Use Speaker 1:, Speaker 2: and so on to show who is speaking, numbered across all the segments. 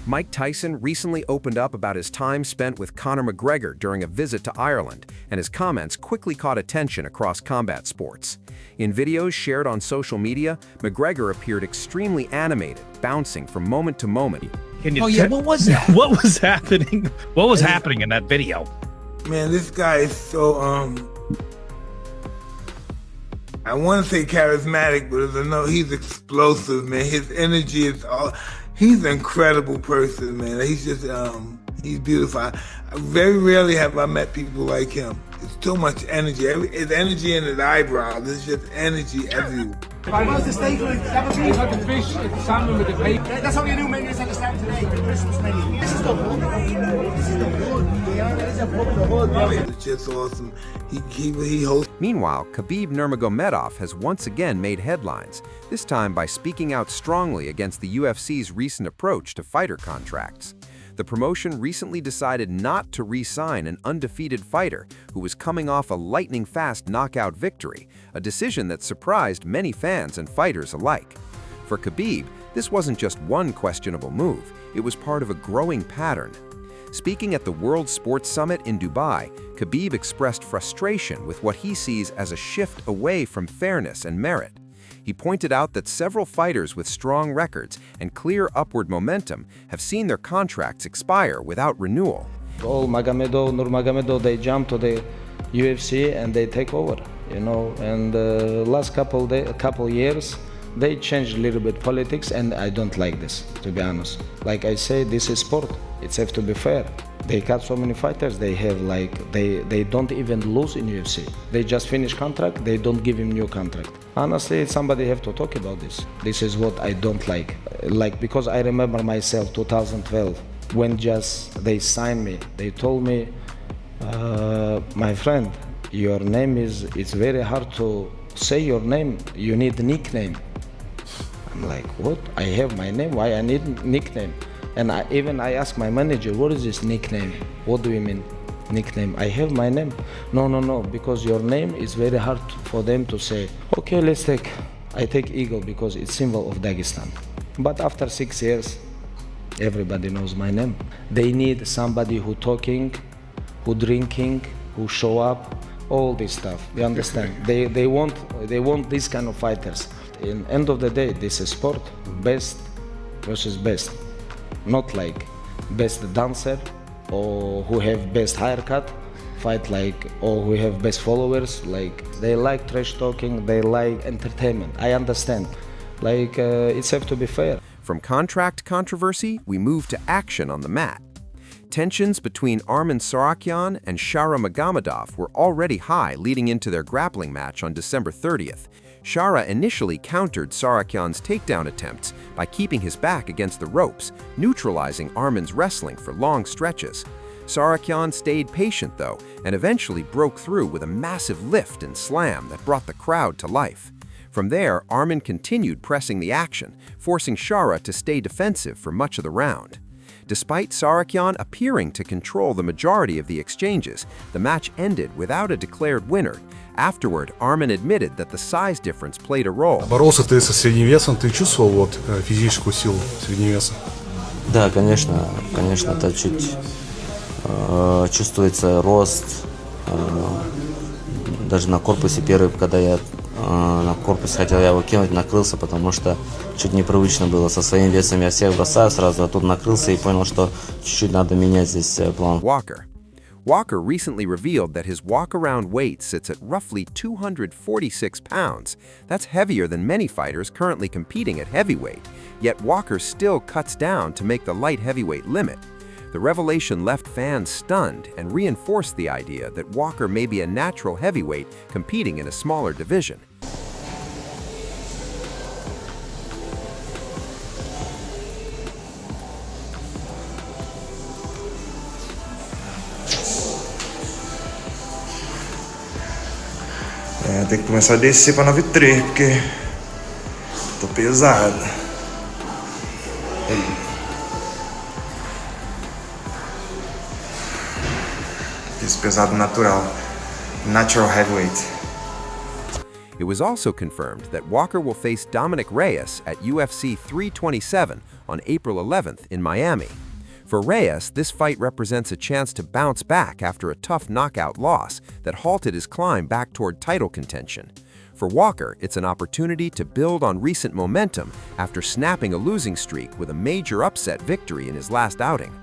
Speaker 1: Mike Tyson recently opened up about his time spent with Conor McGregor during a visit to Ireland, and his comments quickly caught attention across combat sports. In videos shared on social media, McGregor appeared extremely animated, bouncing from moment to moment.
Speaker 2: What was that?
Speaker 3: What was happening? What was happening in that video?
Speaker 4: Man, this guy is so, I want to say charismatic, but no, he's explosive, man. His energy is he's an incredible person, man. He's just, he's beautiful. I very rarely have I met people like him. It's too much energy. His energy in his eyebrows. There's just energy everywhere.
Speaker 5: What's the steak? It's like a fish, it's salmon with the bacon. That's how your new menu is at the start today, the Christmas menu. This is the hood. This is the hood. This is the hood.
Speaker 4: It's just awesome. He hosts.
Speaker 1: Meanwhile, Khabib Nurmagomedov has once again made headlines, this time by speaking out strongly against the UFC's recent approach to fighter contracts. The promotion recently decided not to re-sign an undefeated fighter who was coming off a lightning-fast knockout victory, a decision that surprised many fans and fighters alike. For Khabib, this wasn't just one questionable move, it was part of a growing pattern. Speaking at the World Sports Summit in Dubai, Khabib expressed frustration with what he sees as a shift away from fairness and merit. He pointed out that several fighters with strong records and clear upward momentum have seen their contracts expire without renewal.
Speaker 6: All Nurmagomedov, they jump to the UFC and they take over, you know. And last couple years, they changed a little bit politics, and I don't like this, to be honest. Like I say, this is sport. It's have to be fair. They cut so many fighters. They have they don't even lose in UFC. They just finish contract. They don't give him new contract. Honestly, somebody have to talk about this. This is what I don't like. Because I remember myself 2012 when just they signed me. They told me, my friend, your name it's very hard to say your name. You need a nickname. I'm like, what? I have my name. Why I need nickname? And I asked my manager, what is this nickname? What do you mean, nickname? I have my name. No, because your name is very hard for them to say. Okay, I take Eagle because it's symbol of Dagestan. But after 6 years, everybody knows my name. They need somebody who talking, who drinking, who show up, all this stuff. You understand? They want these kind of fighters. In end of the day, this is sport, best versus best. Not like best dancer or who have best haircut, fight or who have best followers. They like trash talking, they like entertainment. I understand. It's have to be fair.
Speaker 1: From contract controversy, we move to action on the mat. Tensions between Arman Tsarukyan and Shara Magomedov were already high leading into their grappling match on December 30th. Shara initially countered Tsarukyan's takedown attempts by keeping his back against the ropes, neutralizing Arman's wrestling for long stretches. Tsarukyan stayed patient, though, and eventually broke through with a massive lift and slam that brought the crowd to life. From there, Arman continued pressing the action, forcing Shara to stay defensive for much of the round. Despite Tsarukyan appearing to control the majority of the exchanges, the match ended without a declared winner. Afterward, Arman admitted that the size difference played a role.
Speaker 2: Боролся ты со средним весом, ты чувствовал физическую силу средневеса?
Speaker 7: Да, конечно, это чуть чувствуется рост. Даже на корпусе первый, когда я на корпус хотел его кинуть, накрылся, потому что чуть непривычно было. Со своим весом я всех бросаю сразу, а тут накрылся и понял, что чуть-чуть надо менять здесь план.
Speaker 1: Walker recently revealed that his walk-around weight sits at roughly 246 pounds. That's heavier than many fighters currently competing at heavyweight, yet Walker still cuts down to make the light heavyweight limit. The revelation left fans stunned and reinforced the idea that Walker may be a natural heavyweight competing in a smaller division.
Speaker 8: Tem que começar a descer para 93, porque tô pesado. Peso pesado natural. Natural heavyweight.
Speaker 1: It was also confirmed that Walker will face Dominic Reyes at UFC 327 on April 11th in Miami. For Reyes, this fight represents a chance to bounce back after a tough knockout loss that halted his climb back toward title contention. For Walker, it's an opportunity to build on recent momentum after snapping a losing streak with a major upset victory in his last outing.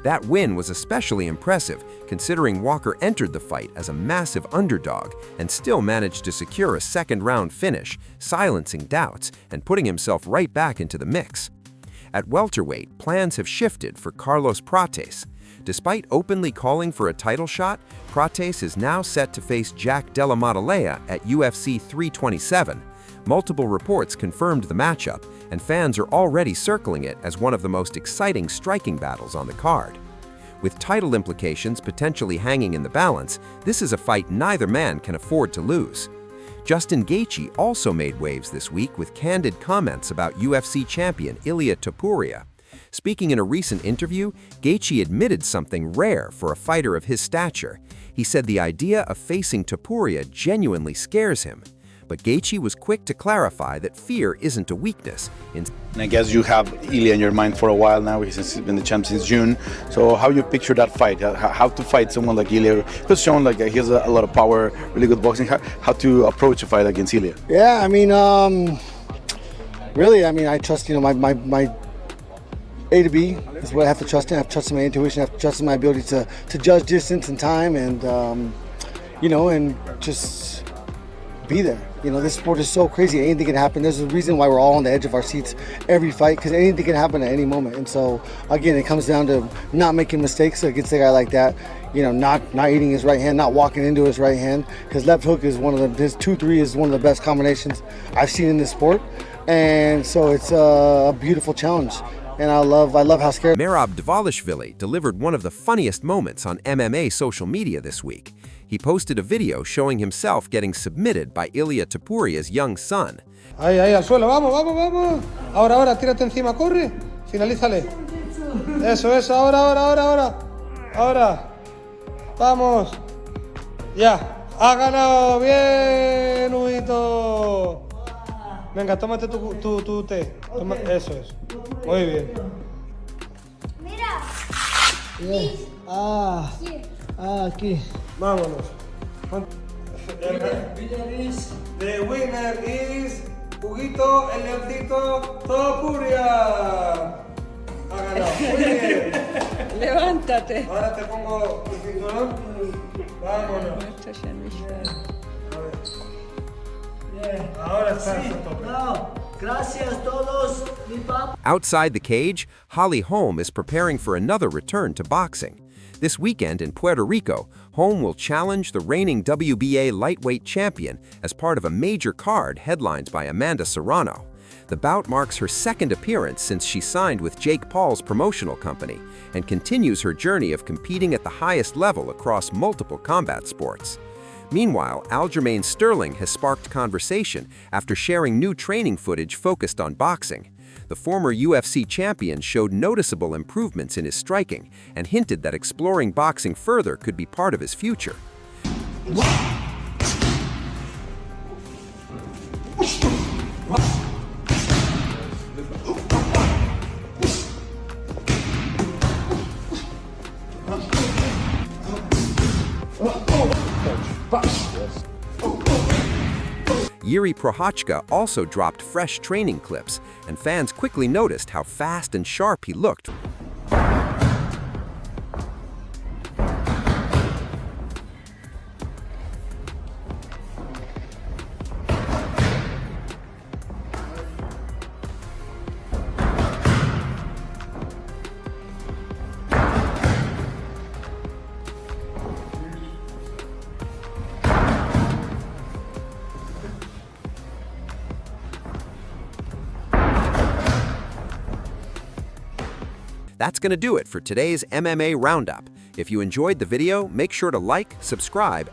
Speaker 1: That win was especially impressive, considering Walker entered the fight as a massive underdog and still managed to secure a second-round finish, silencing doubts and putting himself right back into the mix. At welterweight, plans have shifted for Carlos Prates. Despite openly calling for a title shot, Prates is now set to face Jack Della Maddalena at UFC 327. Multiple reports confirmed the matchup, and fans are already circling it as one of the most exciting striking battles on the card. With title implications potentially hanging in the balance, this is a fight neither man can afford to lose. Justin Gaethje also made waves this week with candid comments about UFC champion Ilia Topuria. Speaking in a recent interview, Gaethje admitted something rare for a fighter of his stature. He said the idea of facing Topuria genuinely scares him. But Gaethje was quick to clarify that fear isn't a weakness.
Speaker 9: And I guess you have Ilia in your mind for a while now. He's been the champ since June. So how you picture that fight? How to fight someone like Ilia, who's shown like he has a lot of power, really good boxing. How to approach a fight against Ilia?
Speaker 10: Yeah, I mean, really, I mean, I trust, my A to B is what I have to trust in. I have to trust in my intuition. I have to trust in my ability to judge distance and time, and and just be there. This sport is so crazy. Anything can happen. There's a reason why we're all on the edge of our seats every fight, because anything can happen at any moment. And so, again, it comes down to not making mistakes against a guy like that. Not eating his right hand, not walking into his right hand. His left hook is his 2-3 is one of the best combinations I've seen in this sport. And so it's a beautiful challenge. And I love how scared.
Speaker 1: Merab Dvalishvili delivered one of the funniest moments on MMA social media this week. He posted a video showing himself getting submitted by Ilia Topuria's young son.
Speaker 11: Ahí, al suelo, vamos. Ahora, tírate encima, corre, finalízale. Eso, ahora. Vamos. Ya, ha ganado, bien, Huito. Venga, tómate tu té. Eso es. Muy bien.
Speaker 12: Mira.
Speaker 11: Bien. Aquí. Vámonos. The winner is Huguito, el leoncito, Topuria. Ha ganado. Muy bien.
Speaker 12: Levántate.
Speaker 11: Ahora te pongo el cinturón. Vámonos. Ahora estás a tope.
Speaker 10: Gracias todos, mi papá.
Speaker 1: Outside the cage, Holly Holm is preparing for another return to boxing. This weekend in Puerto Rico, Holm will challenge the reigning WBA lightweight champion as part of a major card headlined by Amanda Serrano. The bout marks her second appearance since she signed with Jake Paul's promotional company and continues her journey of competing at the highest level across multiple combat sports. Meanwhile, Aljamain Sterling has sparked conversation after sharing new training footage focused on boxing. The former UFC champion showed noticeable improvements in his striking and hinted that exploring boxing further could be part of his future. Yuri Prochazka also dropped fresh training clips, and fans quickly noticed how fast and sharp he looked. That's going to do it for today's MMA Roundup. If you enjoyed the video, make sure to like, subscribe,